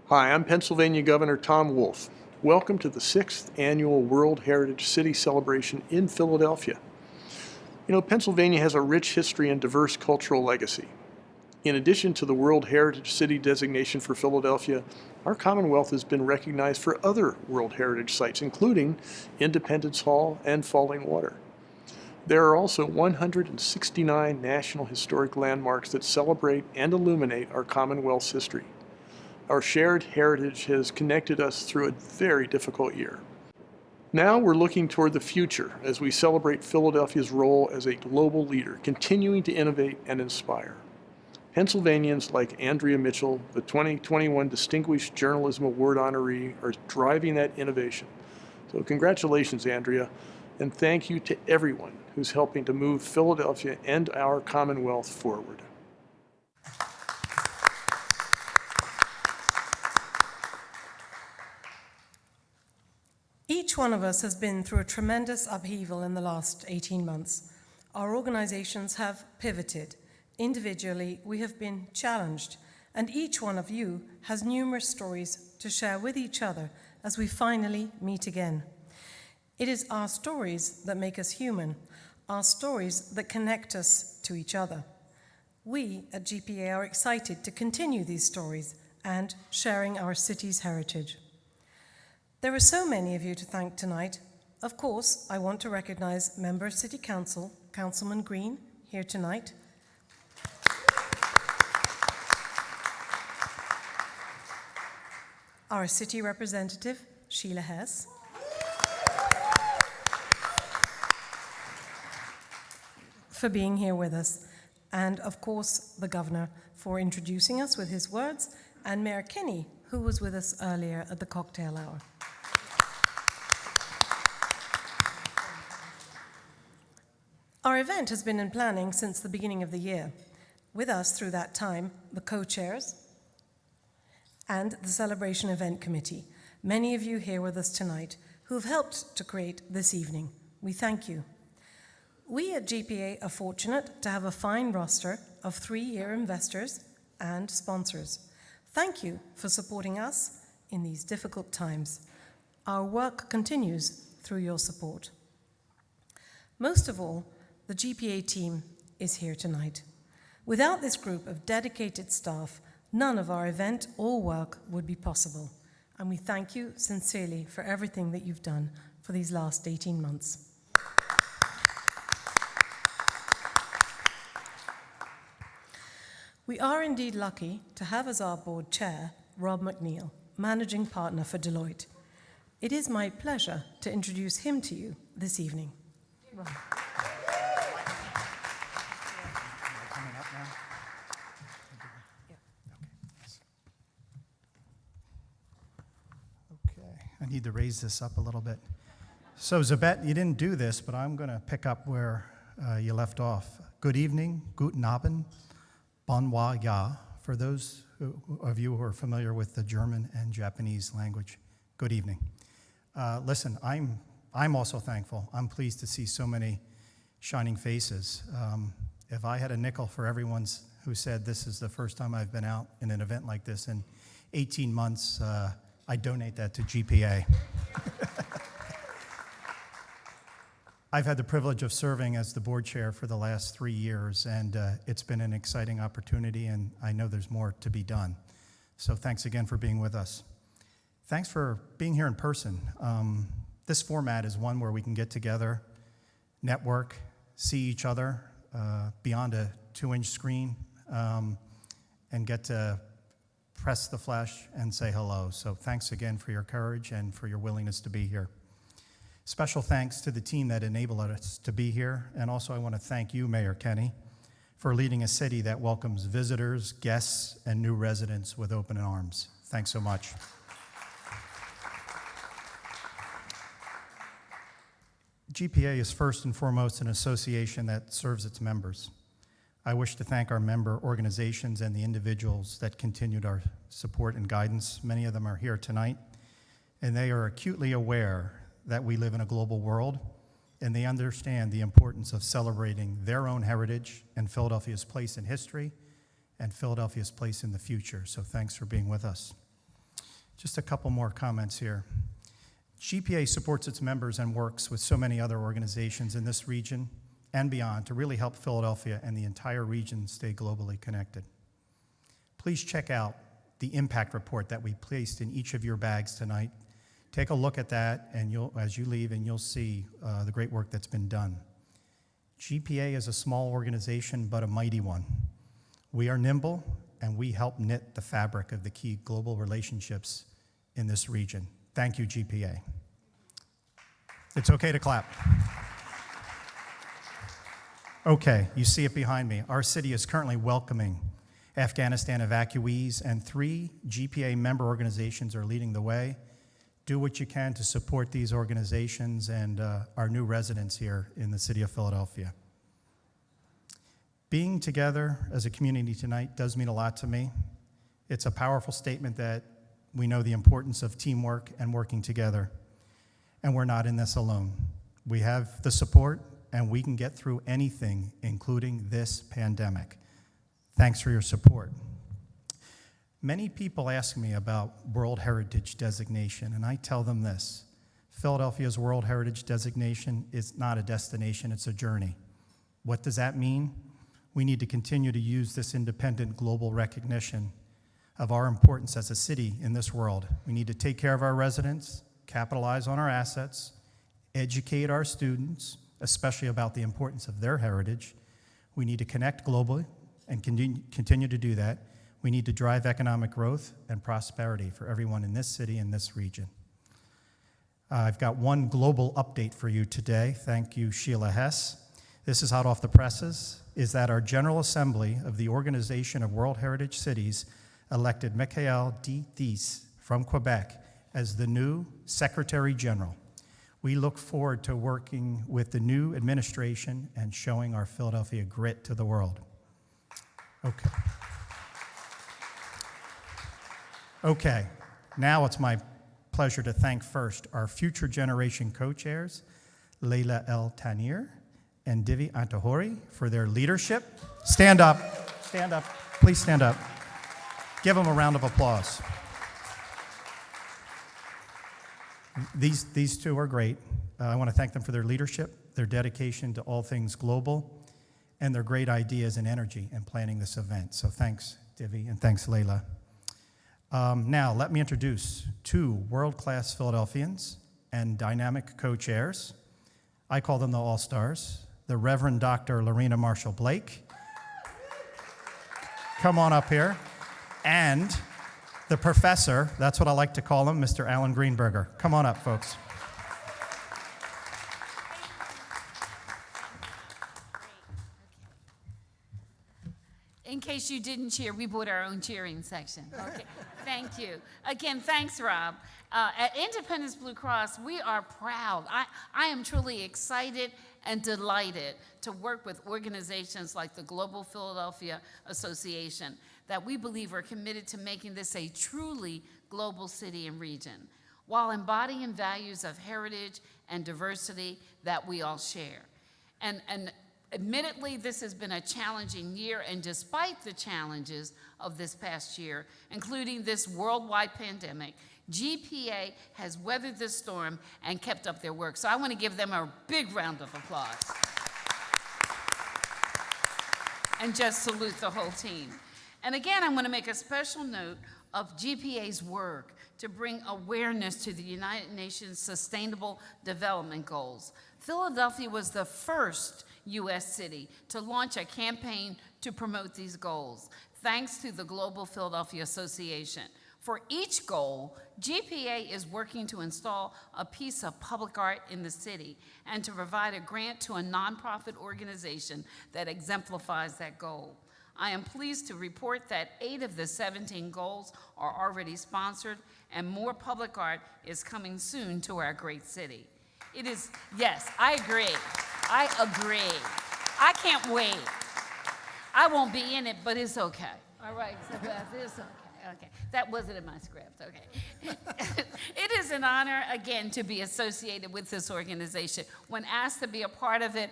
Hi, I'm Pennsylvania Governor Tom Wolf. Welcome to the 6th Annual World Heritage City Celebration in Philadelphia. You know, Pennsylvania has a rich history and diverse cultural legacy. In addition to the World Heritage City designation for Philadelphia, our Commonwealth has been recognized for other World Heritage sites, including Independence Hall and Falling Water. There are also 169 National Historic Landmarks that celebrate and illuminate our Commonwealth's history. Our shared heritage has connected us through a very difficult year. Now we're looking toward the future as we celebrate Philadelphia's role as a global leader, continuing to innovate and inspire. Pennsylvanians like Andrea Mitchell, the 2021 Distinguished Journalism Award honoree, are driving that innovation. So congratulations, Andrea, and thank you to everyone who's helping to move Philadelphia and our Commonwealth forward. Each one of us has been through a tremendous upheaval in the last 18 months. Our organizations have pivoted. Individually, we have been challenged, and each one of you has numerous stories to share with each other as we finally meet again. It is our stories that make us human, our stories that connect us to each other. We at GPA are excited to continue these stories and sharing our city's heritage. There are so many of you to thank tonight. Of course, I want to recognize Member of City Council, Councilman Green, here tonight. Our City Representative, Sheila Hess. For being here with us. And of course, the Governor for introducing us with his words, and Mayor Kinney, who was with us earlier at the cocktail hour. Our event has been in planning since the beginning of the year. With us through that time, the co-chairs and the Celebration Event Committee, many of you here with us tonight who have helped to create this evening. We thank you. We at GPA are fortunate to have a fine roster of three-year investors and sponsors. Thank you for supporting us in these difficult times. Our work continues through your support. Most of all, the GPA team is here tonight. Without this group of dedicated staff, none of our event or work would be possible. And we thank you sincerely for everything that you've done for these last 18 months. We are indeed lucky to have as our board chair, Rob Mcneil, managing partner for Deloitte. It is my pleasure to introduce him to you this evening. Rob. I need to raise this up a little bit. So, Zabet, you didn't do this, but I'm going to pick up where you left off. Good evening, guten Abend, bonjour, ja, for those of you who are familiar with the German and Japanese language. Good evening. Listen, I'm also thankful. I'm pleased to see so many shining faces. If I had a nickel for everyone who said this is the first time I've been out in an event like this in 18 months, I donate that to GPA. I've had the privilege of serving as the board chair for the last 3 years, and it's been an exciting opportunity, and I know there's more to be done. So thanks again for being with us. Thanks for being here in person. This format is one where we can get together, network, see each other beyond a 2-inch screen, and get to press the flesh and say hello. So thanks again for your courage and for your willingness to be here. Special thanks to the team that enabled us to be here. And also I want to thank you, Mayor Kinney, for leading a city that welcomes visitors, guests, and new residents with open arms. Thanks so much. GPA is first and foremost an association that serves its members. I wish to thank our member organizations and the individuals that continued our support and guidance. Many of them are here tonight, and they are acutely aware that we live in a global world, and they understand the importance of celebrating their own heritage and Philadelphia's place in history and Philadelphia's place in the future. So thanks for being with us. Just a couple more comments here. GPA supports its members and works with so many other organizations in this region and beyond to really help Philadelphia and the entire region stay globally connected. Please check out the impact report that we placed in each of your bags tonight. Take a look at that and as you leave, and you'll see the great work that's been done. GPA is a small organization, but a mighty one. We are nimble, and we help knit the fabric of the key global relationships in this region. Thank you, GPA. It's okay to clap. Okay, you see it behind me. Our city is currently welcoming Afghanistan evacuees, and 3 GPA member organizations are leading the way. Do what you can to support these organizations and our new residents here in the city of Philadelphia. Being together as a community tonight does mean a lot to me. It's a powerful statement that we know the importance of teamwork and working together, and we're not in this alone. We have the support, and we can get through anything, including this pandemic. Thanks for your support. Many people ask me about World Heritage designation, and I tell them this: Philadelphia's World Heritage designation is not a destination, it's a journey. What does that mean? We need to continue to use this independent global recognition of our importance as a city in this world. We need to take care of our residents, capitalize on our assets, educate our students, especially about the importance of their heritage. We need to connect globally and continue to do that. We need to drive economic growth and prosperity for everyone in this city and this region. I've got one global update for you today. Thank you, Sheila Hess. This is hot off the presses, is that our General Assembly of the Organization of World Heritage Cities elected Mcneil D. Thies from Quebec as the new Secretary General. We look forward to working with the new administration and showing our Philadelphia grit to the world. Okay, now it's my pleasure to thank first our future generation co-chairs, Leila El Tanir and Divi Antahori, for their leadership. Stand up, please stand up. Give them a round of applause. These two are great. I want to thank them for their leadership, their dedication to all things global, and their great ideas and energy in planning this event. So thanks, Divi, and thanks, Leila. Now, let me introduce 2 world-class Philadelphians and dynamic co-chairs. I call them the All-Stars, the Reverend Dr. Lorena Marshall Blake. Come on up here. And the professor, that's what I like to call him, Mr. Alan Greenberger. Come on up, folks. In case you didn't cheer, we brought our own cheering section. Okay, thank you. Again, thanks, Rob. At Independence Blue Cross, we are proud. I am truly excited and delighted to work with organizations like the Global Philadelphia Association that we believe are committed to making this a truly global city and region, while embodying values of heritage and diversity that we all share. And admittedly, this has been a challenging year, and despite the challenges of this past year, including this worldwide pandemic, GPA has weathered this storm and kept up their work. So I want to give them a big round of applause. And just salute the whole team. And again, I want to make a special note of GPA's work to bring awareness to the United Nations Sustainable Development Goals. Philadelphia was the first U.S. city to launch a campaign to promote these goals, thanks to the Global Philadelphia Association. For each goal, GPA is working to install a piece of public art in the city and to provide a grant to a nonprofit organization that exemplifies that goal. I am pleased to report that 8 of the 17 goals are already sponsored, and more public art is coming soon to our great city. It is, yes, I agree. I can't wait. I won't be in it, but it's okay. All right, so it's okay. Okay, that wasn't in my script, okay. It is an honor, again, to be associated with this organization. When asked to be a part of it,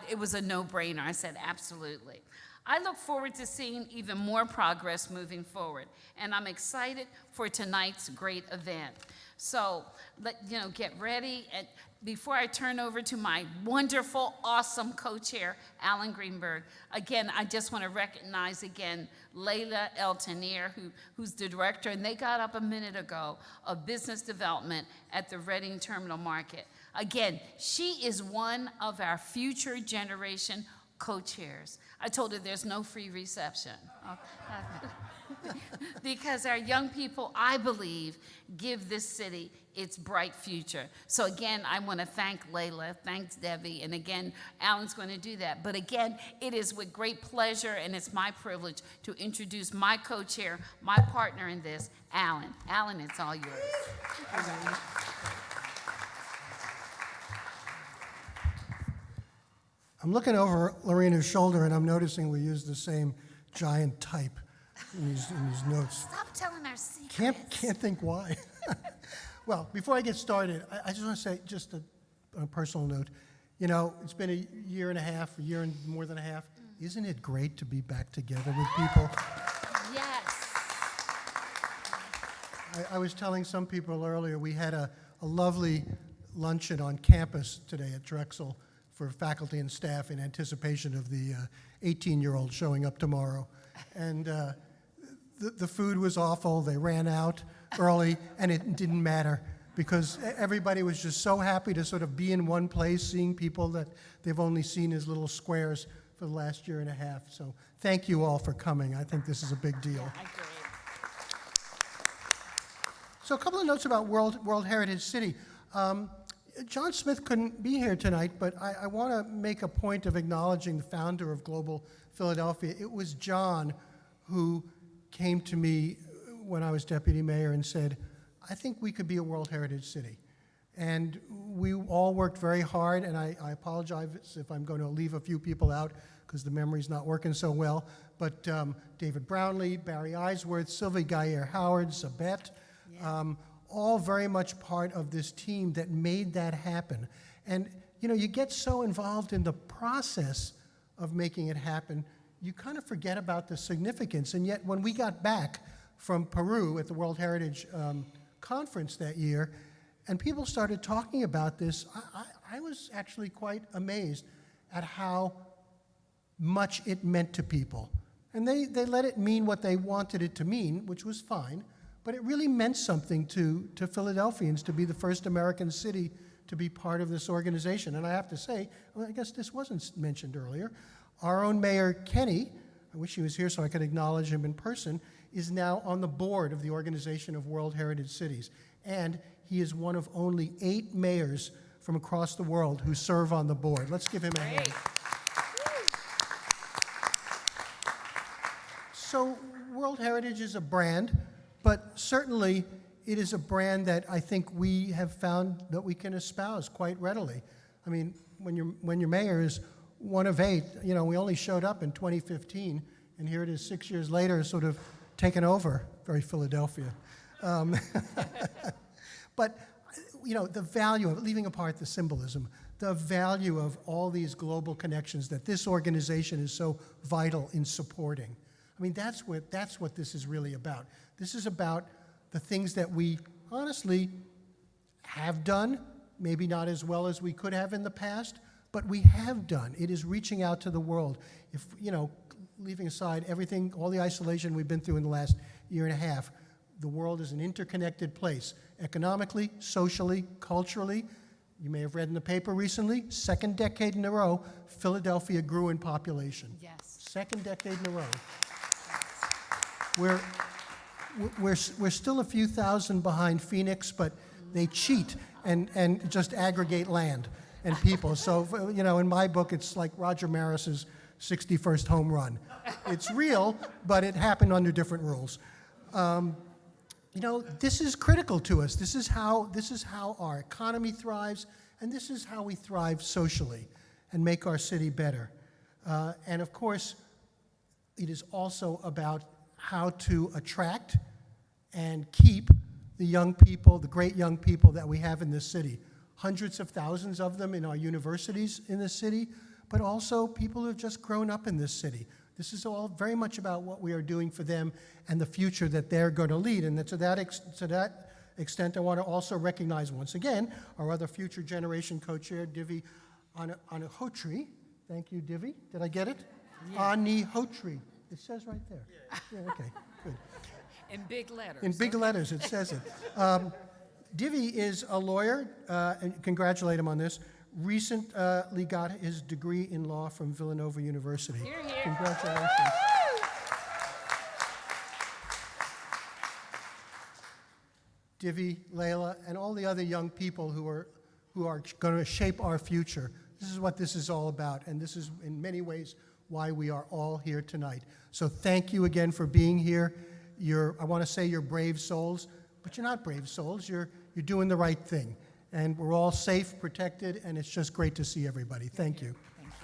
it was a no-brainer. I said, absolutely. I look forward to seeing even more progress moving forward, and I'm excited for tonight's great event. So, get ready. And before I turn over to my wonderful, awesome co-chair, Alan Greenberg, again, I just want to recognize again Layla El-Tanir, who's the director, and they got up a minute ago, of business development at the Reading Terminal Market. Again, she is one of our future generation co-chairs. I told her there's no free reception. Because our young people, I believe, give this city its bright future. So again, I want to thank Layla, thanks Debbie, and again, Alan's going to do that. But again, it is with great pleasure and it's my privilege to introduce my co-chair, my partner in this, Alan. Alan, it's all yours. I'm looking over Lorena's shoulder and I'm noticing we use the same giant type in these notes. Stop telling our secrets. Can't think why. Well, before I get started, I just want to say, just on a personal note, it's been a year and a half, a year and more than a half. Isn't it great to be back together with people? Yes. I was telling some people earlier, we had a lovely luncheon on campus today at Drexel for faculty and staff in anticipation of the 18-year-old showing up tomorrow. And the food was awful. They ran out early, and it didn't matter because everybody was just so happy to sort of be in one place, seeing people that they've only seen as little squares for the last year and a half. So thank you all for coming. I think this is a big deal. I agree. So a couple of notes about World Heritage City. John Smith couldn't be here tonight, but I want to make a point of acknowledging the founder of Global Philadelphia. It was John who came to me when I was deputy mayor and said, I think we could be a World Heritage City. And we all worked very hard, and I apologize if I'm going to leave a few people out because the memory's not working so well, but David Brownlee, Barry Eisworth, Sylvie Gaillard-Howard, Sabette, all very much part of this team that made that happen. And you get so involved in the process of making it happen, you kind of forget about the significance. And yet when we got back from Peru at the World Heritage Conference that year, and people started talking about this, I was actually quite amazed at how much it meant to people. And they let it mean what they wanted it to mean, which was fine. But it really meant something to Philadelphians to be the first American city to be part of this organization. And I have to say, well, I guess this wasn't mentioned earlier, our own Mayor Kenny, I wish he was here so I could acknowledge him in person, is now on the board of the Organization of World Heritage Cities. And he is one of only 8 mayors from across the world who serve on the board. Let's give him a hand. So World Heritage is a brand, but certainly it is a brand that I think we have found that we can espouse quite readily. I mean, when your mayor is one of 8, we only showed up in 2015, and here it is 6 years later, sort of taken over, very Philadelphia. But, the value of, leaving apart the symbolism, the value of all these global connections that this organization is so vital in supporting. I mean, that's what this is really about. This is about the things that we honestly have done, maybe not as well as we could have in the past, but we have done. It is reaching out to the world. If, leaving aside everything, all the isolation we've been through in the last year and a half, the world is an interconnected place, economically, socially, culturally. You may have read in the paper recently, 2nd decade in a row, Philadelphia grew in population. Yes. 2nd decade in a row. We're still a few thousand behind Phoenix, but they cheat and just aggregate land and people. So, in my book, it's like Roger Maris's 61st home run. It's real, but it happened under different rules. This is critical to us. This is how our economy thrives, and this is how we thrive socially and make our city better. And of course, it is also about how to attract and keep the young people, the great young people that we have in this city. Hundreds of thousands of them in our universities in this city, but also people who have just grown up in this city. This is all very much about what we are doing for them and the future that they're going to lead. And to that extent, I want to also recognize once again our other future generation co-chair, Divi Anihotri. Thank you, Divi. Did I get it? Yeah. Anihotri. It says right there. Yeah, okay, good. In big letters. In big letters, it says it. Divi is a lawyer, and congratulate him on this. Recently got his degree in law from Villanova University. Hear, hear. Congratulations. Divi, Layla, and all the other young people who are going to shape our future. This is what this is all about, and this is in many ways why we are all here tonight. So thank you again for being here. I want to say you're brave souls, but you're not brave souls. You're doing the right thing. And we're all safe, protected, and it's just great to see everybody. Thank you. Thank you.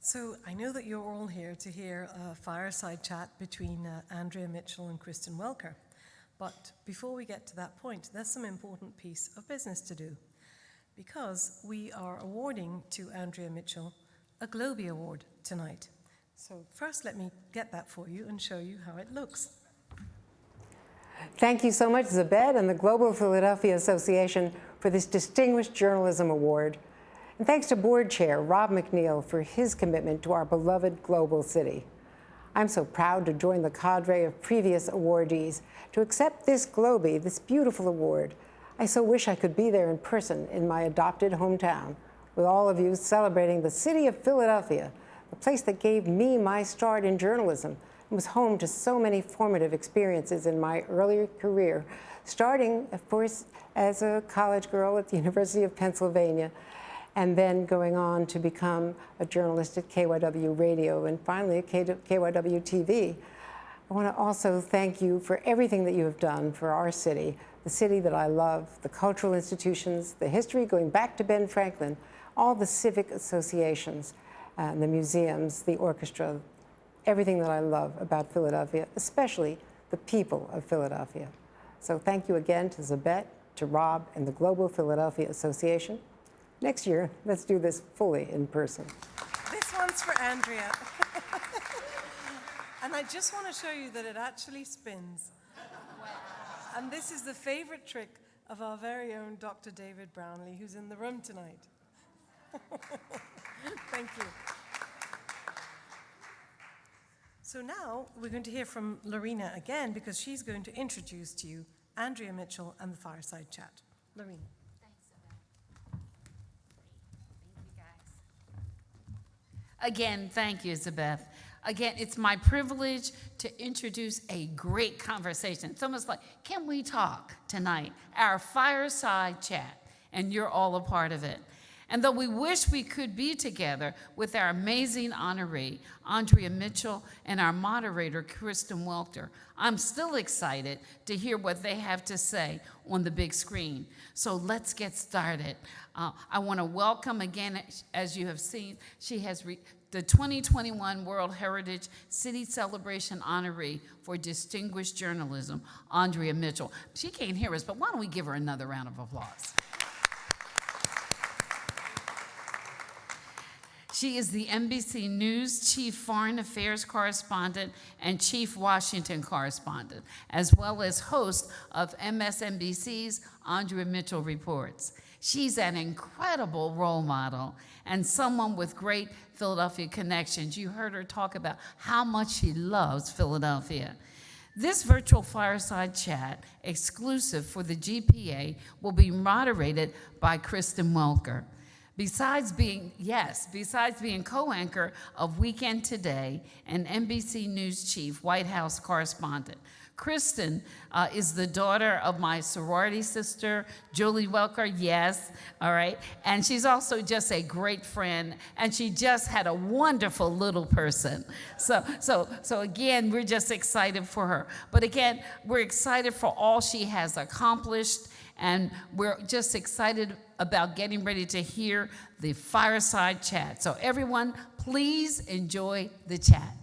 So I know that you're all here to hear a fireside chat between Andrea Mitchell and Kristen Welker. But before we get to that point, there's some important piece of business to do, because we are awarding to Andrea Mitchell a Globie Award tonight. So first, let me get that for you and show you how it looks. Thank you so much, Zabed and the Global Philadelphia Association for this Distinguished Journalism Award. And thanks to Board Chair Rob Mcneil for his commitment to our beloved global city. I'm so proud to join the cadre of previous awardees to accept this Globie, this beautiful award. I so wish I could be there in person in my adopted hometown, with all of you celebrating the city of Philadelphia, the place that gave me my start in journalism and was home to so many formative experiences in my earlier career, starting, of course, as a college girl at the University of Pennsylvania, and then going on to become a journalist at KYW Radio and finally at KYW TV. I want to also thank you for everything that you have done for our city, the city that I love, the cultural institutions, the history going back to Ben Franklin, all the civic associations, the museums, the orchestra, everything that I love about Philadelphia, especially the people of Philadelphia. So thank you again to Zabet, to Rob, and the Global Philadelphia Association. Next year, let's do this fully in person. This one's for Andrea. And I just want to show you that it actually spins. And this is the favorite trick of our very own Dr. David Brownlee, who's in the room tonight. Thank you. So now we're going to hear from Lorena again, because she's going to introduce to you Andrea Mitchell and the Fireside Chat. Lorena. Again, thank you, Isabeth. Again, it's my privilege to introduce a great conversation. It's almost like, can we talk tonight? Our fireside chat, and you're all a part of it. And though we wish we could be together with our amazing honoree, Andrea Mitchell, and our moderator, Kristen Welker, I'm still excited to hear what they have to say on the big screen. So let's get started. I want to welcome again, as you have seen, she has the 2021 World Heritage City Celebration honoree for distinguished journalism, Andrea Mitchell. She can't hear us, but why don't we give her another round of applause? She is the NBC News Chief Foreign Affairs Correspondent and Chief Washington Correspondent, as well as host of MSNBC's Andrea Mitchell Reports. She's an incredible role model and someone with great Philadelphia connections. You heard her talk about how much she loves Philadelphia. This virtual fireside chat, exclusive for the GPA, will be moderated by Kristen Welker. Besides being co-anchor of Weekend Today and NBC News Chief, White House Correspondent, Kristen is the daughter of my sorority sister, Julie Welker, yes, all right, and she's also just a great friend, and she just had a wonderful little person. So again, we're just excited for her. But again, we're excited for all she has accomplished, and we're just excited about getting ready to hear the fireside chat. So everyone, please enjoy the chat.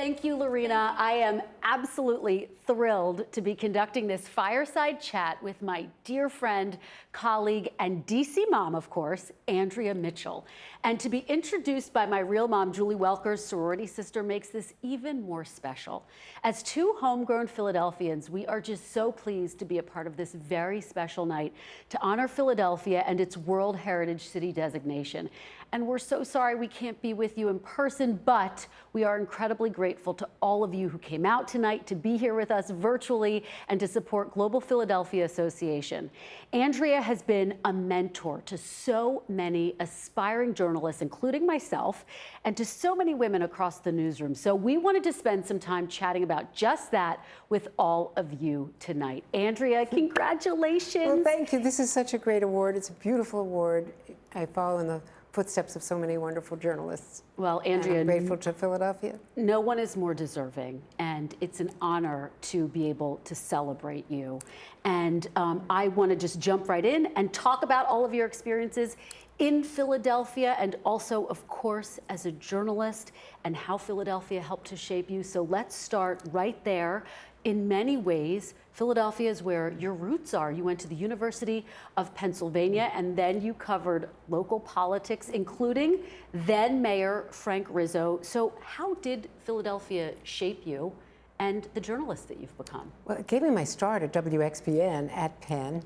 Thank you, Lorena. I am absolutely thrilled to be conducting this fireside chat with my dear friend, colleague, and DC mom, of course, Andrea Mitchell. And to be introduced by my real mom, Julie Welker's sorority sister, makes this even more special. As two homegrown Philadelphians, we are just so pleased to be a part of this very special night to honor Philadelphia and its World Heritage City designation. And we're so sorry we can't be with you in person, but we are incredibly grateful to all of you who came out tonight to be here with us virtually and to support Global Philadelphia Association. Andrea has been a mentor to so many aspiring journalists, including myself, and to so many women across the newsroom. So we wanted to spend some time chatting about just that with all of you tonight. Andrea, congratulations. Well, thank you. This is such a great award. It's a beautiful award. I follow in the footsteps of so many wonderful journalists. Well, Andrea, I'm grateful to Philadelphia. No one is more deserving, and it's an honor to be able to celebrate you. And I want to just jump right in and talk about all of your experiences in Philadelphia and also, of course, as a journalist and how Philadelphia helped to shape you. So let's start right there. In many ways, Philadelphia is where your roots are. You went to the University of Pennsylvania, and then you covered local politics, including then Mayor Frank Rizzo. So how did Philadelphia shape you and the journalist that you've become? Well, it gave me my start at WXBN at Penn,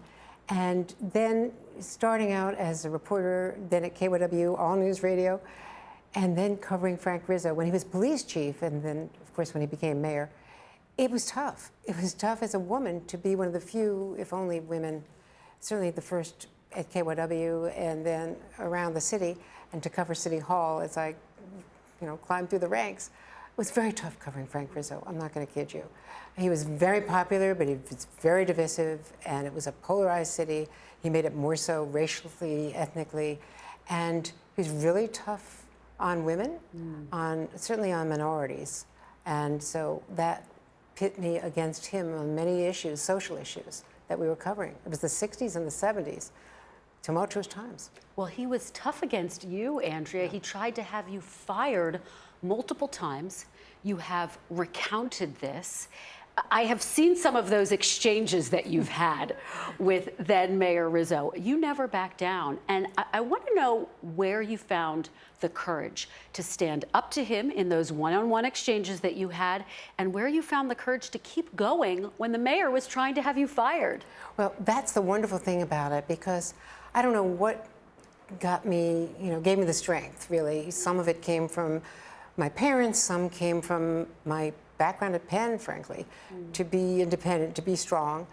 and then starting out as a reporter, then at KYW, All News Radio, and then covering Frank Rizzo when he was police chief, and then, of course, when he became mayor. It was tough. It was tough as a woman to be one of the few, if only women, certainly the first at KYW and then around the city, and to cover City Hall as I, climbed through the ranks. It was very tough covering Frank Rizzo. I'm not going to kid you. He was very popular, but he was very divisive, and it was a polarized city. He made it more so racially, ethnically, and he was really tough on women, certainly on minorities, and so that pit me against him on many issues, social issues that we were covering. It was the 60s and the 70s, tumultuous times. Well, he was tough against you, Andrea. He tried to have you fired multiple times. You have recounted this. I have seen some of those exchanges that you've had with then Mayor Rizzo. You never backed down. And I want to know where you found the courage to stand up to him in those one-on-one exchanges that you had, and where you found the courage to keep going when the mayor was trying to have you fired. Well, that's the wonderful thing about it, because I don't know what got me, gave me the strength, really. Some of it came from my parents, some came from my background at Penn, frankly, to be independent, to be strong,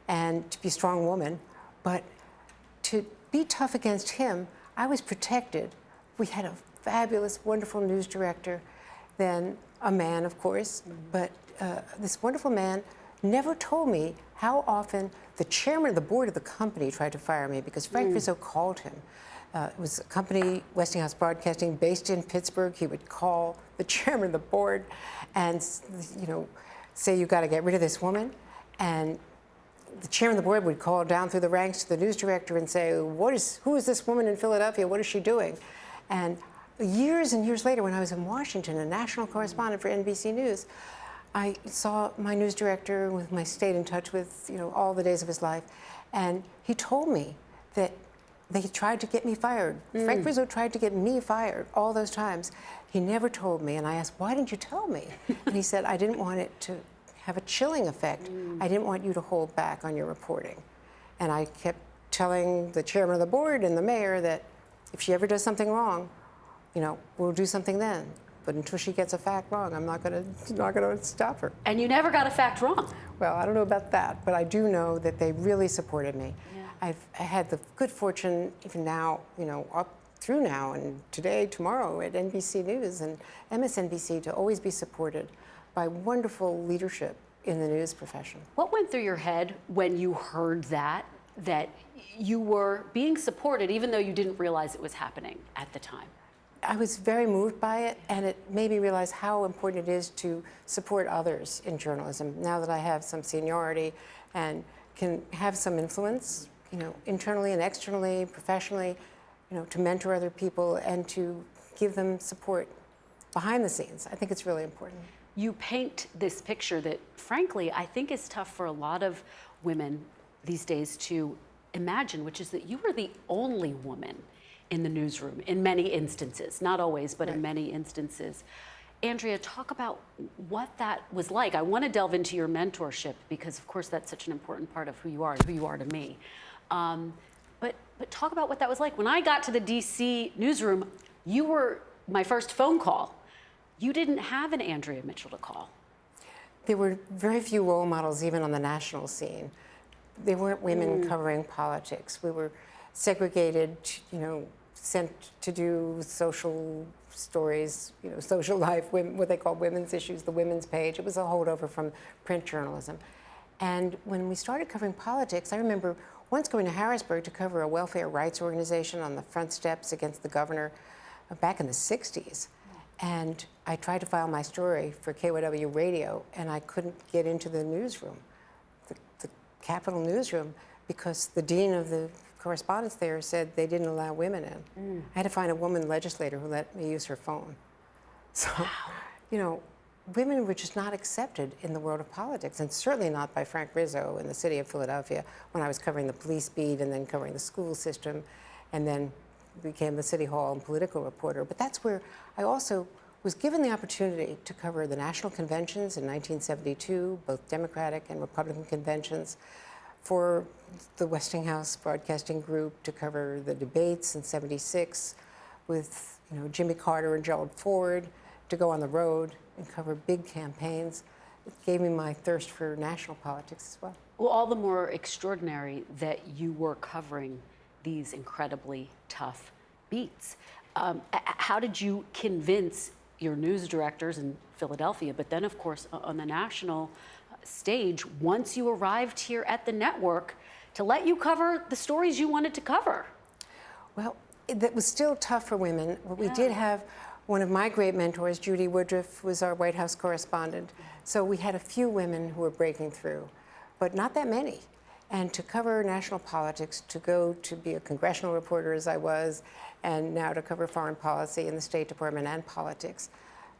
and to be a strong woman. But to be tough against him, I was protected. We had a fabulous, wonderful news director, then a man, of course, but this wonderful man never told me how often the chairman of the board of the company tried to fire me because Frank Rizzo called him. It was a company, Westinghouse Broadcasting, based in Pittsburgh. He would call the chairman of the board and, say, you got to get rid of this woman. And the chairman of the board would call down through the ranks to the news director and say, who is this woman in Philadelphia? What is she doing? And years and years later, when I was in Washington, a national correspondent for NBC News, I saw my news director, with my stayed in touch with, all the days of his life, and he told me that they tried to get me fired. Frank Rizzo tried to get me fired all those times. He never told me, and I asked, why didn't you tell me? And he said, I didn't want it to have a chilling effect. I didn't want you to hold back on your reporting. And I kept telling the chairman of the board and the mayor that if she ever does something wrong, we'll do something then. But until she gets a fact wrong, I'm not gonna stop her. And you never got a fact wrong. Well, I don't know about that, but I do know that they really supported me. Yeah. I've had the good fortune, even now, up through now and today, tomorrow at NBC News and MSNBC, to always be supported by wonderful leadership in the news profession. What went through your head when you heard that you were being supported, even though you didn't realize it was happening at the time? I was very moved by it, and it made me realize how important it is to support others in journalism. Now that I have some seniority and can have some influence, internally and externally, professionally, to mentor other people and to give them support behind the scenes. I think it's really important. You paint this picture that, frankly, I think is tough for a lot of women these days to imagine, which is that you were the only woman in the newsroom in many instances, not always, but in many instances. Andrea, talk about what that was like. I want to delve into your mentorship because, of course, that's such an important part of who you are and who you are to me. But talk about what that was like. When I got to the DC newsroom, you were my first phone call. You didn't have an Andrea Mitchell to call. There were very few role models even on the national scene. There weren't women covering politics. We were segregated, sent to do social stories, social life, what they call women's issues, the women's page. It was a holdover from print journalism. And when we started covering politics, I remember once going to Harrisburg to cover a welfare rights organization on the front steps against the governor back in the 60s. And I tried to file my story for KYW Radio, and I couldn't get into the newsroom, the Capitol newsroom, because the dean of the correspondence there said they didn't allow women in. I had to find a woman legislator who let me use her phone. So, women were just not accepted in the world of politics, and certainly not by Frank Rizzo in the city of Philadelphia when I was covering the police beat and then covering the school system, and then became the City Hall and political reporter. But that's where I also was given the opportunity to cover the national conventions in 1972, both Democratic and Republican conventions, for the Westinghouse Broadcasting Group to cover the debates in '76 with Jimmy Carter and Gerald Ford, to go on the road and cover big campaigns. It gave me my thirst for national politics as well. Well, all the more extraordinary that you were covering these incredibly tough beats. How did you convince your news directors in Philadelphia, but then, of course, on the national stage, once you arrived here at the network, to let you cover the stories you wanted to cover? Well, that was still tough for women. We did have one of my great mentors, Judy Woodruff, was our White House correspondent. So we had a few women who were breaking through, but not that many. And to cover national politics, to go to be a congressional reporter as I was, and now to cover foreign policy in the State Department and politics,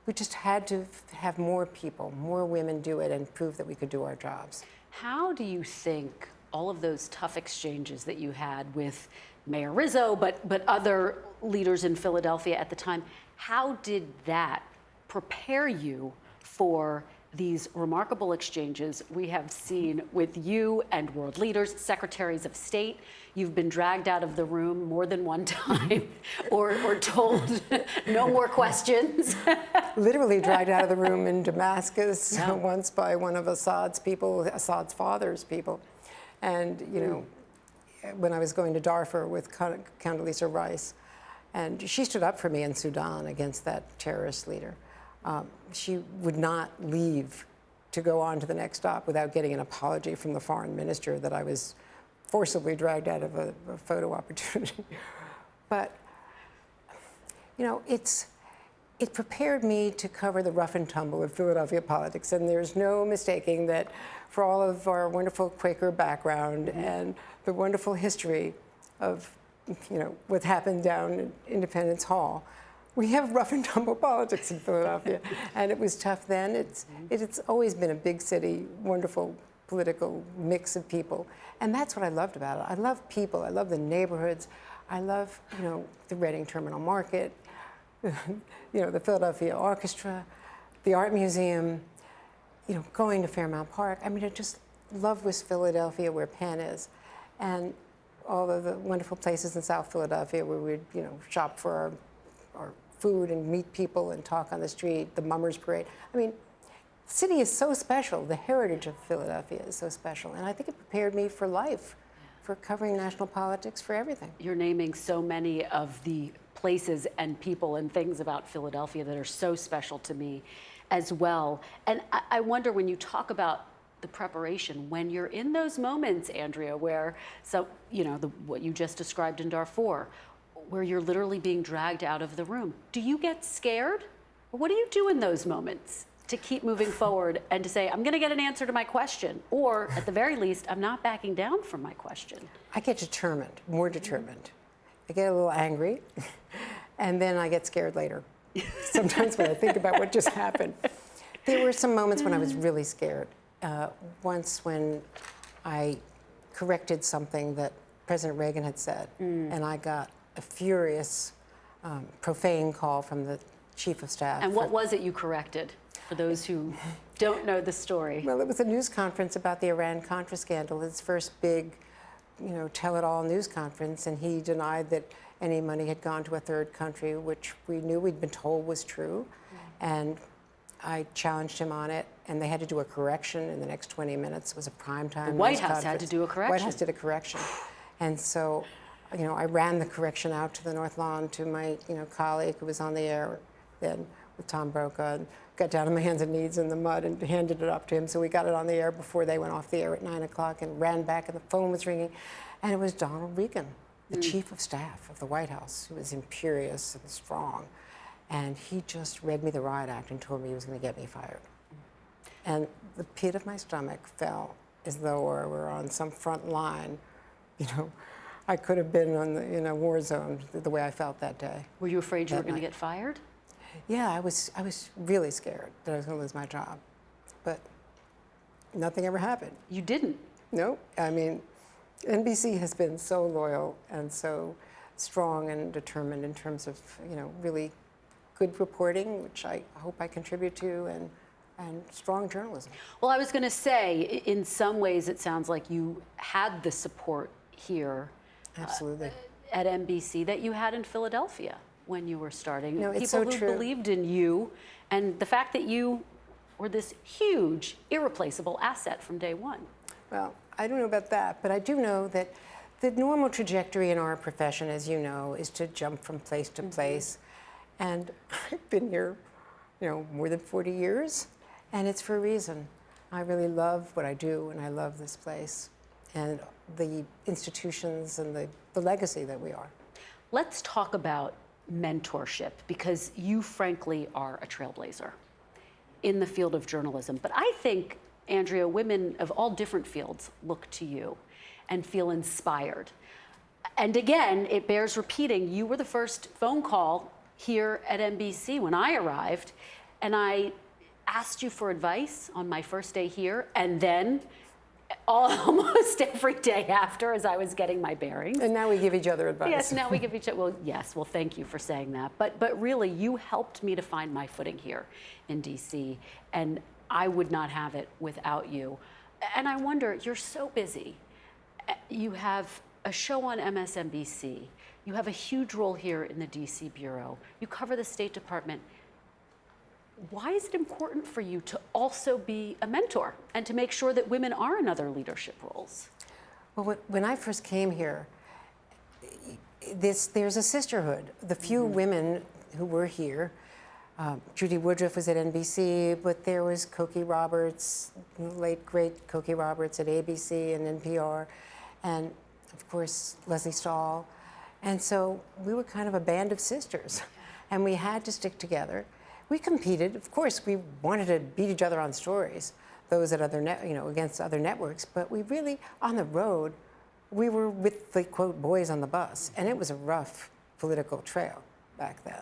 we just had to have more people, more women do it and prove that we could do our jobs. How do you think all of those tough exchanges that you had with Mayor Rizzo, but other leaders in Philadelphia at the time, how did that prepare you for these remarkable exchanges we have seen with you and world leaders, secretaries of state? You've been dragged out of the room more than one time or told no more questions. Literally dragged out of the room in Damascus once by one of Assad's people, Assad's father's people. And, when I was going to Darfur with Condoleezza Rice, and she stood up for me in Sudan against that terrorist leader. She would not leave to go on to the next stop without getting an apology from the foreign minister that I was forcibly dragged out of a photo opportunity. But, it prepared me to cover the rough and tumble of Philadelphia politics. And there's no mistaking that for all of our wonderful Quaker background and the wonderful history of, what happened down in Independence Hall, we have rough and tumble politics in Philadelphia. And it was tough then. It's always been a big city, wonderful political mix of people. And that's what I loved about it. I love people. I love the neighborhoods. I love, the Reading Terminal Market, the Philadelphia Orchestra, the Art Museum, going to Fairmount Park. I mean, I just love West Philadelphia, where Penn is, and all of the wonderful places in South Philadelphia where we'd, shop for our food and meet people and talk on the street, the Mummers Parade. I mean, the city is so special. The heritage of Philadelphia is so special. And I think it prepared me for life, for covering national politics, for everything. You're naming so many of the places and people and things about Philadelphia that are so special to me as well. And I wonder, when you talk about the preparation, when you're in those moments, Andrea, where, what you just described in Darfur, where you're literally being dragged out of the room, do you get scared? Or what do you do in those moments to keep moving forward and to say, I'm going to get an answer to my question, or at the very least, I'm not backing down from my question? I get determined, more determined. I get a little angry, and then I get scared later. sometimes when I think about what just happened. There were some moments when I was really scared. Once when I corrected something that President Reagan had said, and I got a furious, profane call from the chief of staff. And what was it you corrected, for those who don't know the story? Well, it was a news conference about the Iran-Contra scandal, his first big, tell-it-all news conference, and he denied that any money had gone to a third country, which we knew we'd been told was true. And I challenged him on it, and they had to do a correction in the next 20 minutes. It was a prime time The White news House had to do a correction. White House did a correction. And so, I ran the correction out to the North Lawn to my, colleague who was on the air then with Tom Brokaw, and got down on my hands and knees in the mud and handed it up to him. So we got it on the air before they went off the air at 9 o'clock and ran back, and the phone was ringing. And it was Donald Regan, the chief of staff of the White House, who was imperious and strong. And he just read me the riot act and told me he was going to get me fired. And the pit of my stomach fell as though I were on some front line. I could have been on the war zone the way I felt that day. Were you afraid you were that going to night. get fired? Yeah, I was really scared that I was going to lose my job. But nothing ever happened. You didn't. No, NBC has been so loyal and so strong and determined in terms of, really good reporting, which I hope I contribute to, and strong journalism. Well, I was going to say, in some ways, it sounds like you had the support here Absolutely. at NBC that you had in Philadelphia when you were starting. No, it's People so who true. believed in you, and the fact that you were this huge, irreplaceable asset from day one. Well, I don't know about that, but I do know that the normal trajectory in our profession, as you know, is to jump from place to place. And I've been here, more than 40 years, and it's for a reason. I really love what I do, and I love this place, and the institutions and the legacy that we are. Let's talk about mentorship, because you frankly are a trailblazer in the field of journalism. But I think, Andrea, women of all different fields look to you and feel inspired. And again, it bears repeating, you were the first phone call here at NBC when I arrived, and I asked you for advice on my first day here, and then almost every day after, as I was getting my bearings. And now we give each other advice. Yes, now we give each other, well, thank you for saying that. But really, you helped me to find my footing here in DC, and I would not have it without you. And I wonder, you're so busy. You have a show on Msnbc. You have a huge role here in the DC Bureau. You cover the State Department. Why is it important for you to also be a mentor and to make sure that women are in other leadership roles? Well, when I first came here, there's a sisterhood. The few women who were here, Judy Woodruff was at NBC, but there was Cokie Roberts, the late great Cokie Roberts at ABC and NPR, and of course Leslie Stahl. And so we were kind of a band of sisters, and we had to stick together. We competed, of course. We wanted to beat each other on stories, those at other against other networks. But we really, on the road, we were with the quote boys on the bus, and it was a rough political trail back then.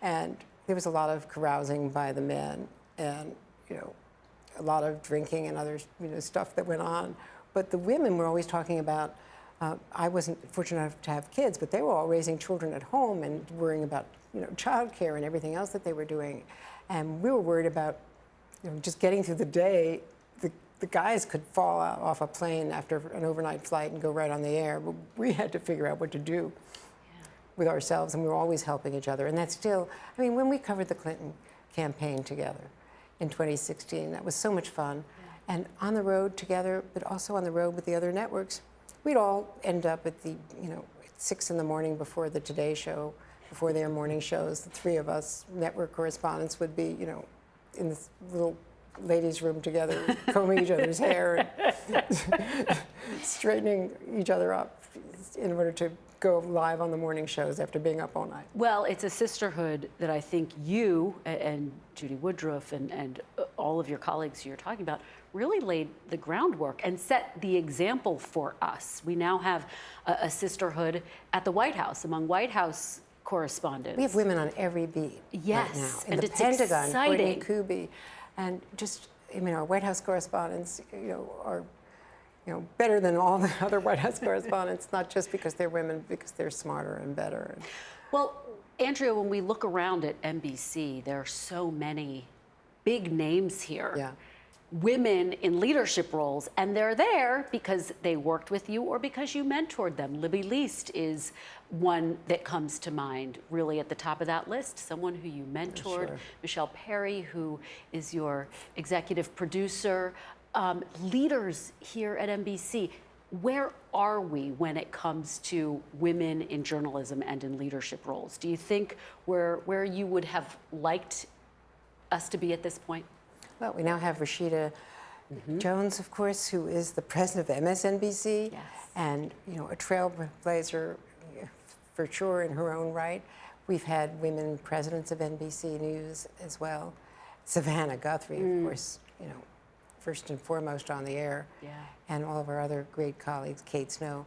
And there was a lot of carousing by the men, and a lot of drinking and other stuff that went on. But the women were always talking about. I wasn't fortunate enough to have kids, but they were all raising children at home and worrying about childcare and everything else that they were doing. And we were worried about just getting through the day. The guys could fall off a plane after an overnight flight and go right on the air, but we had to figure out what to do with ourselves, and we were always helping each other. And that's still, when we covered the Clinton campaign together in 2016, that was so much fun. And on the road together, but also on the road with the other networks, we'd all end up at at 6 in the morning before the Today Show, before their morning shows. The three of us network correspondents would be, in this little ladies' room together, combing each other's hair, and straightening each other up in order to go live on the morning shows after being up all night. Well, it's a sisterhood that I think you and Judy Woodruff and all of your colleagues who you're talking about really laid the groundwork and set the example for us. We now have a sisterhood at the White House, among White House correspondents. We have women on every beat Yes, right now. In and the it's Pentagon, Courtney exciting. Kuby, and just, I mean, our White House correspondents, are, better than all the other White House correspondents, not just because they're women, because they're smarter and better. Well, Andrea, when we look around at NBC, there are so many big names here. Yeah. Women in leadership roles, and they're there because they worked with you or because you mentored them. Libby Least is one that comes to mind, really at the top of that list, someone who you mentored. Sure. Michelle Perry, who is your executive producer. Leaders here at NBC, where are we when it comes to women in journalism and in leadership roles? Do you think where you would have liked us to be at this point? Well, we now have Rashida Jones, of course, who is the president of MSNBC, Yes. and a trailblazer for sure in her own right. We've had women presidents of NBC News as well. Savannah Guthrie, of course, first and foremost on the air, Yeah. and all of our other great colleagues, Kate Snow,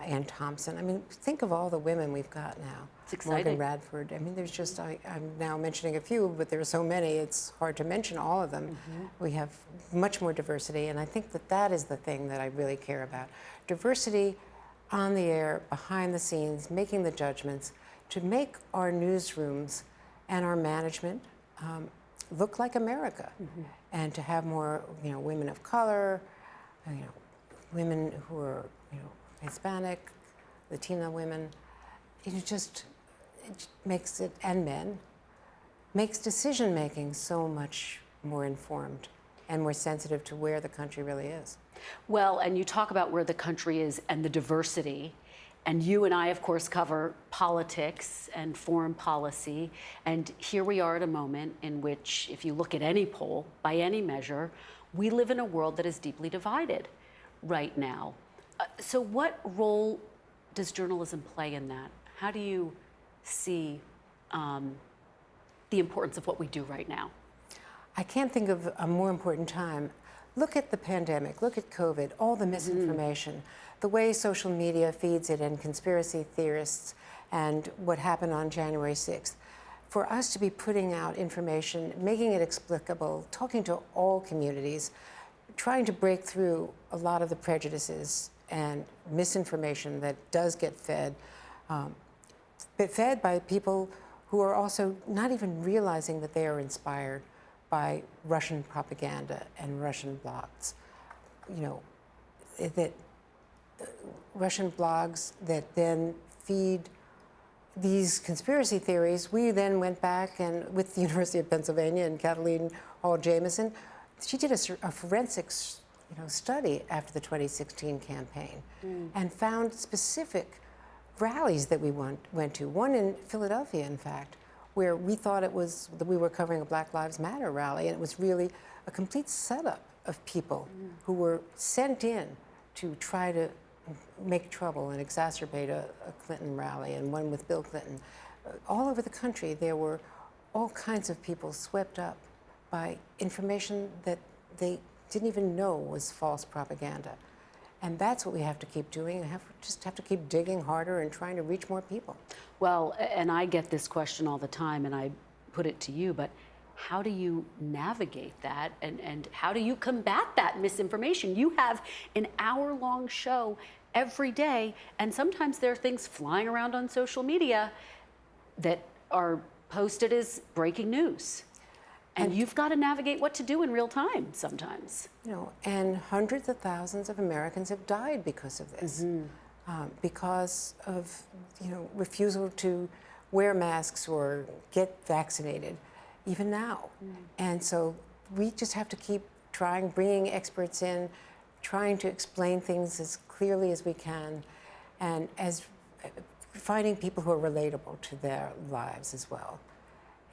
Ann Thompson. I mean, think of all the women we've got now. It's exciting. Morgan Radford. I mean, there's just, I'm now mentioning a few, but there are so many, it's hard to mention all of them. We have much more diversity, and I think that is the thing that I really care about. Diversity on the air, behind the scenes, making the judgments to make our newsrooms and our management look like America, and to have more, women of color, women who are, Hispanic, Latina women. It just makes it, and men, makes decision making so much more informed and more sensitive to where the country really is. Well, and you talk about where the country is and the diversity. And you and I, of course, cover politics and foreign policy. And here we are at a moment in which, if you look at any poll, by any measure, we live in a world that is deeply divided right now. So what role does journalism play in that? How do you see the importance of what we do right now? I can't think of a more important time. Look at the pandemic, look at COVID, all the misinformation, the way social media feeds it, and conspiracy theorists, and what happened on January 6th. For us to be putting out information, making it explicable, talking to all communities, trying to break through a lot of the prejudices and misinformation that does get fed, but fed by people who are also not even realizing that they are inspired by Russian propaganda and Russian blogs. That Russian blogs that then feed these conspiracy theories. We then went back and with the University of Pennsylvania and Kathleen Hall Jamieson, she did a forensics study after the 2016 campaign and found specific rallies that we went to. One in Philadelphia, in fact, where we thought it was that we were covering a Black Lives Matter rally, and it was really a complete setup of people who were sent in to try to make trouble and exacerbate a Clinton rally, and one with Bill Clinton. All over the country, there were all kinds of people swept up by information that they didn't even know was false propaganda. And that's what we have to keep doing. We just have to keep digging harder and trying to reach more people. Well, and I get this question all the time, and I put it to you, but how do you navigate that, and how do you combat that misinformation? You have an hour-long show every day, and sometimes there are things flying around on social media that are posted as breaking news. And you've got to navigate what to do in real time sometimes. And hundreds of thousands of Americans have died because of this, because of refusal to wear masks or get vaccinated, even now. And so we just have to keep trying, bringing experts in, trying to explain things as clearly as we can, and as finding people who are relatable to their lives as well.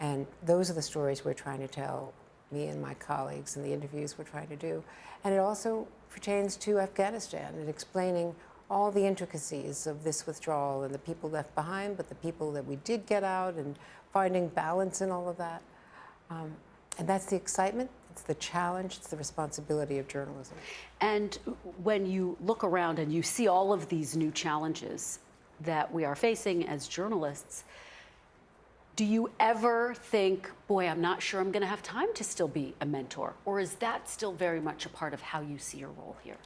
And those are the stories we're trying to tell, me and my colleagues, and the interviews we're trying to do. And it also pertains to Afghanistan and explaining all the intricacies of this withdrawal and the people left behind, but the people that we did get out, and finding balance in all of that. And that's the excitement, it's the challenge, it's the responsibility of journalism. And when you look around and you see all of these new challenges, that we are facing as journalists, do you ever think, boy, I'm not sure I'm going to have time to still be a mentor? Or is that still very much a part of how you see your role here?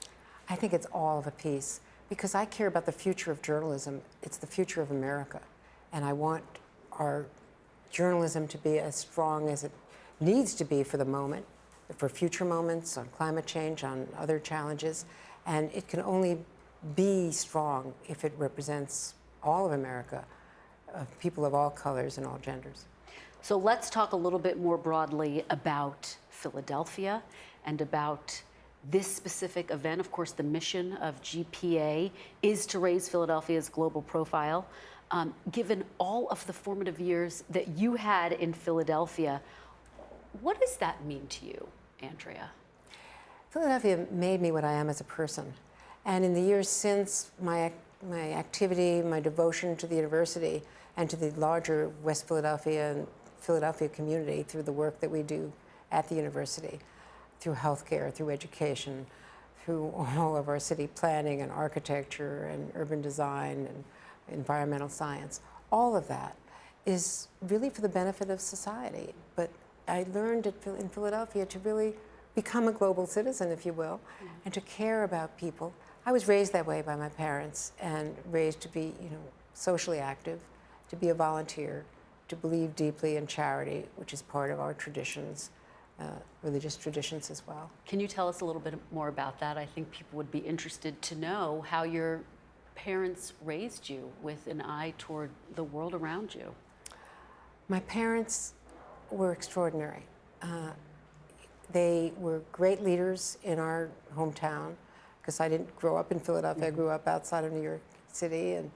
I think it's all of a piece because I care about the future of journalism. It's the future of America. And I want our journalism to be as strong as it needs to be for the moment, for future moments, on climate change, on other challenges. And it can only be strong if it represents all of America, people of all colors and all genders. So let's talk a little bit more broadly about Philadelphia and about this specific event. Of course, the mission of GPA is to raise Philadelphia's global profile. Given all of the formative years that you had in Philadelphia, what does that mean to you, Andrea? Philadelphia made me what I am as a person. And in the years since, my activity, my devotion to the university and to the larger West Philadelphia and Philadelphia community through the work that we do at the university, through healthcare, through education, through all of our city planning and architecture and urban design and environmental science, all of that is really for the benefit of society. But I learned in Philadelphia to really become a global citizen, if you will, and to care about people. I was raised that way by my parents and raised to be, socially active, to be a volunteer, to believe deeply in charity, which is part of our traditions, religious traditions as well. Can you tell us a little bit more about that? I think people would be interested to know how your parents raised you with an eye toward the world around you. My parents were extraordinary. They were great leaders in our hometown, because I didn't grow up in Philadelphia. I grew up outside of New York City, and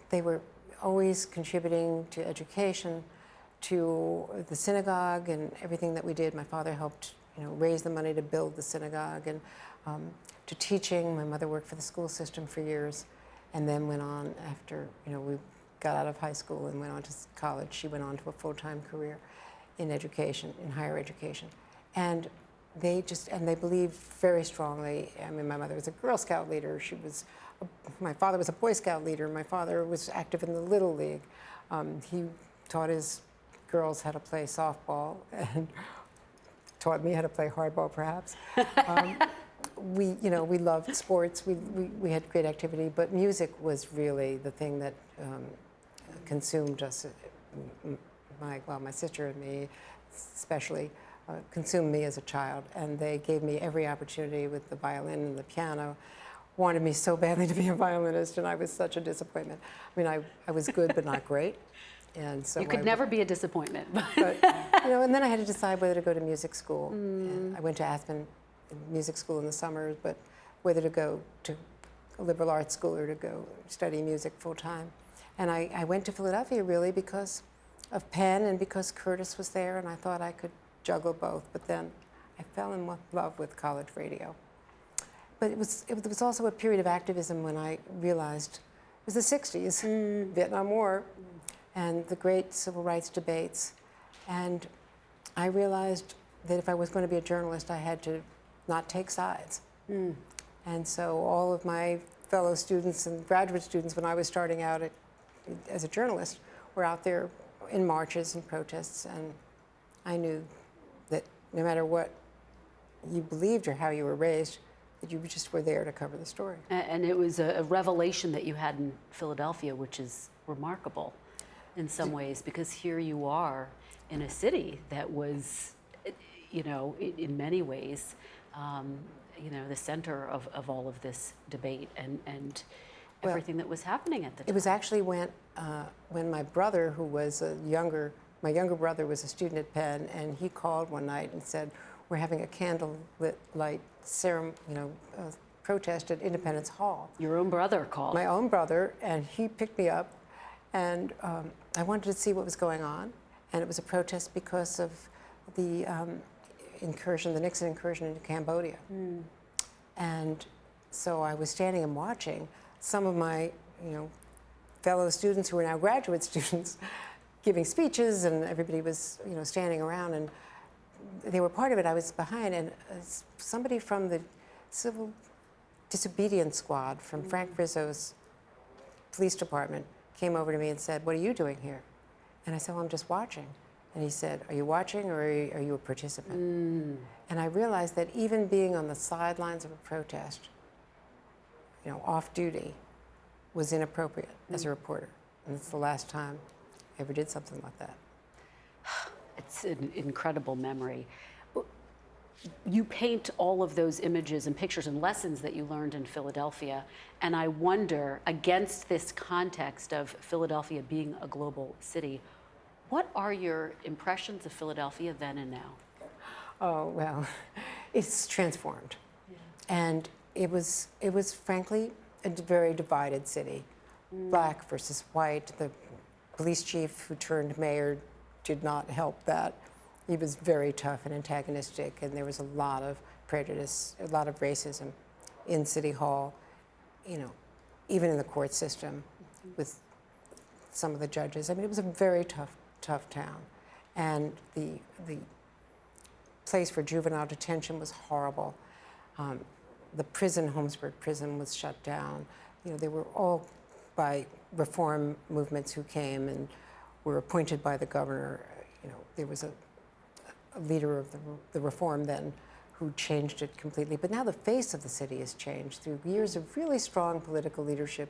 they were always contributing to education, to the synagogue and everything that we did. My father helped, raise the money to build the synagogue, and to teaching. My mother worked for the school system for years, and then went on after, we got out of high school and went on to college. She went on to a full-time career in education, in higher education. And they believed very strongly. I mean, my mother was a Girl Scout leader. My father was a Boy Scout leader. My father was active in the Little League. He taught his girls how to play softball and taught me how to play hardball, perhaps. We loved sports. We had great activity, but music was really the thing that consumed us. My sister and me, especially, consumed me as a child, and they gave me every opportunity with the violin and the piano. Wanted me so badly to be a violinist, and I was such a disappointment. I mean, I was good, but not great. And so you could never be a disappointment. But, and then I had to decide whether to go to music school. And I went to Aspen Music School in the summers, but whether to go to a liberal arts school or to go study music full time. And I went to Philadelphia really because of Penn and because Curtis was there, and I thought I could juggle both. But then I fell in love with college radio. But it was also a period of activism when I realized it was the 60s, Vietnam War, and the great civil rights debates. And I realized that if I was going to be a journalist, I had to not take sides. And so all of my fellow students and graduate students, when I was starting out as a journalist, were out there in marches and protests. And I knew that no matter what you believed or how you were raised, that you just were there to cover the story. And it was a revelation that you had in Philadelphia, which is remarkable in some ways, because here you are in a city that was, in many ways, the center of all of this debate and everything that was happening at the time. It was actually when my brother, who was my younger brother was a student at Penn, and he called one night and said, "We're having a candlelit light ceremony, protest at Independence Hall." Your own brother called. My own brother, and he picked me up, and I wanted to see what was going on, and it was a protest because of the the Nixon incursion into Cambodia. And so I was standing and watching some of my, fellow students who are now graduate students giving speeches, and everybody was, standing around, and they were part of it. I was behind, and somebody from the Civil Disobedience Squad from Frank Rizzo's police department came over to me and said, "What are you doing here?" And I said, "Well, I'm just watching." And he said, "Are you watching or are you a participant?" And I realized that even being on the sidelines of a protest, off duty, was inappropriate as a reporter. And it's the last time I ever did something like that. It's an incredible memory. You paint all of those images and pictures and lessons that you learned in Philadelphia, and I wonder, against this context of Philadelphia being a global city, what are your impressions of Philadelphia then and now? Oh, well, it's transformed. Yeah. And it was frankly a very divided city. Black versus white. The police chief who turned mayor did not help that. He was very tough and antagonistic, and there was a lot of prejudice, a lot of racism in City Hall, even in the court system with some of the judges. I mean, it was a very tough town. And the place for juvenile detention was horrible. The prison, Holmesburg Prison, was shut down. They were all by reform movements who came and were appointed by the governor. There was a leader of the reform then who changed it completely. But now the face of the city has changed through years of really strong political leadership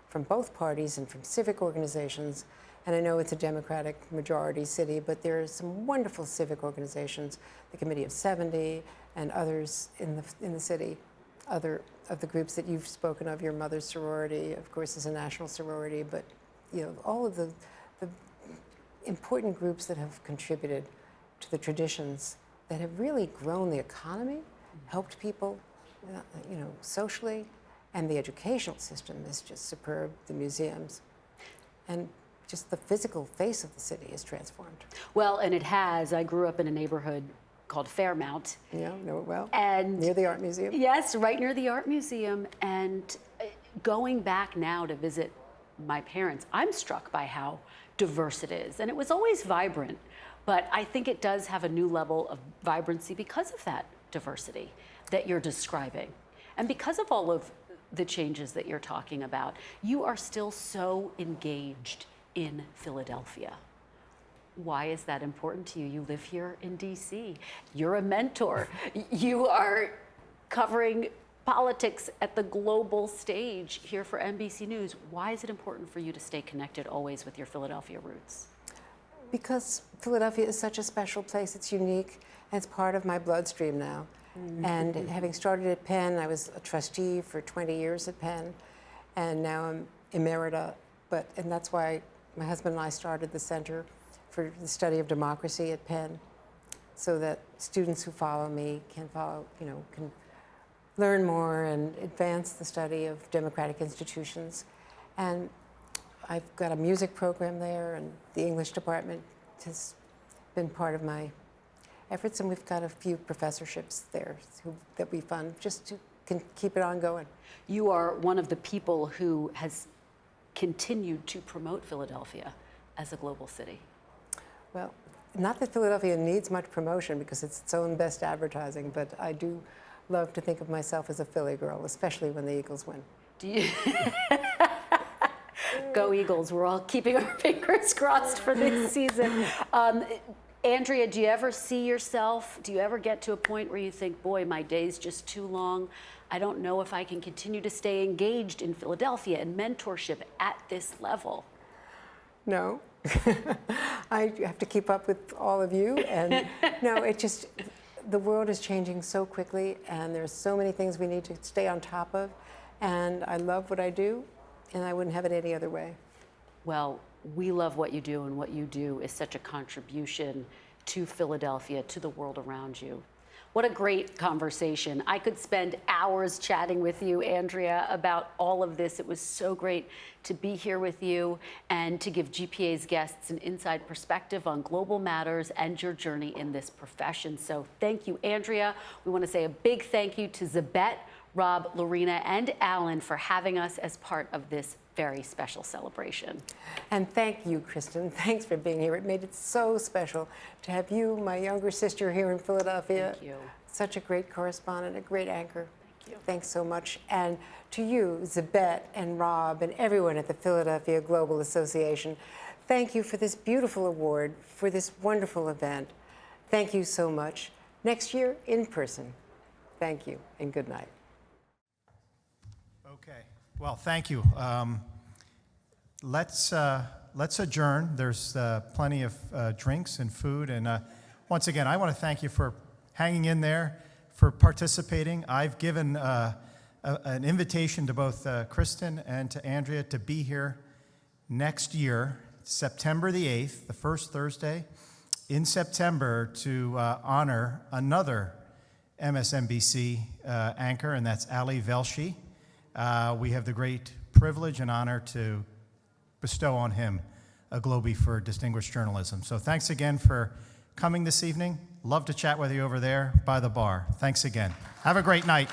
from both parties and from civic organizations. And I know it's a Democratic majority city, but there are some wonderful civic organizations, the Committee of 70 and others in the city, other of the groups that you've spoken of. Your mother's sorority, of course, is a national sorority, but all of the important groups that have contributed to the traditions that have really grown the economy, helped people, socially, and the educational system is just superb, the museums, and just the physical face of the city is transformed. Well, and it has. I grew up in a neighborhood called Fairmount. Yeah, know it well. And near the art museum? Yes, right near the art museum. And going back now to visit my parents, I'm struck by how diverse it is. And it was always vibrant. But I think it does have a new level of vibrancy because of that diversity that you're describing. And because of all of the changes that you're talking about, you are still so engaged in Philadelphia. Why is that important to you? You live here in DC. You're a mentor. You are covering politics at the global stage here for NBC News. Why is it important for you to stay connected always with your Philadelphia roots? Because Philadelphia is such a special place. It's unique, and it's part of my bloodstream now. And having started at Penn, I was a trustee for 20 years at Penn, and now I'm emerita. And that's why my husband and I started the Center for the Study of Democracy at Penn, so that students who follow me can can learn more and advance the study of democratic institutions. And I've got a music program there, and the English department has been part of my efforts, and we've got a few professorships there that we fund just to keep it on going. You are one of the people who has continued to promote Philadelphia as a global city. Well, not that Philadelphia needs much promotion because it's its own best advertising, but I do love to think of myself as a Philly girl, especially when the Eagles win. Do you? Go Eagles. We're all keeping our fingers crossed for this season. Andrea, do you ever see yourself, do you ever get to a point where you think, boy, my day's just too long? I don't know if I can continue to stay engaged in Philadelphia and mentorship at this level. No. I have to keep up with all of you. And no, the world is changing so quickly, and there's so many things we need to stay on top of. And I love what I do, and I wouldn't have it any other way. Well, we love what you do, and what you do is such a contribution to Philadelphia, to the world around you. What a great conversation. I could spend hours chatting with you, Andrea, about all of this. It was so great to be here with you and to give GPA's guests an inside perspective on global matters and your journey in this profession. So thank you, Andrea. We want to say a big thank you to Zabet, Rob, Lorena, and Alan for having us as part of this very special celebration. And thank you, Kristen. Thanks for being here. It made it so special to have you, my younger sister, here in Philadelphia. Thank you. Such a great correspondent, a great anchor. Thanks so much. And to you, Zabet and Rob and everyone at the Philadelphia Global Association, thank you for this beautiful award, for this wonderful event. Thank you so much. Next year, in person. Thank you, and good night. Okay. Well, thank you. Let's adjourn. There's plenty of drinks and food. And once again, I want to thank you for hanging in there, for participating. I've given an invitation to both Kristen and to Andrea to be here next year, September the 8th, the first Thursday in September, to honor another MSNBC anchor, and that's Ali Velshi. We have the great privilege and honor to bestow on him a Globie for distinguished journalism. So thanks again for coming this evening. Love to chat with you over there by the bar. Thanks again. Have a great night.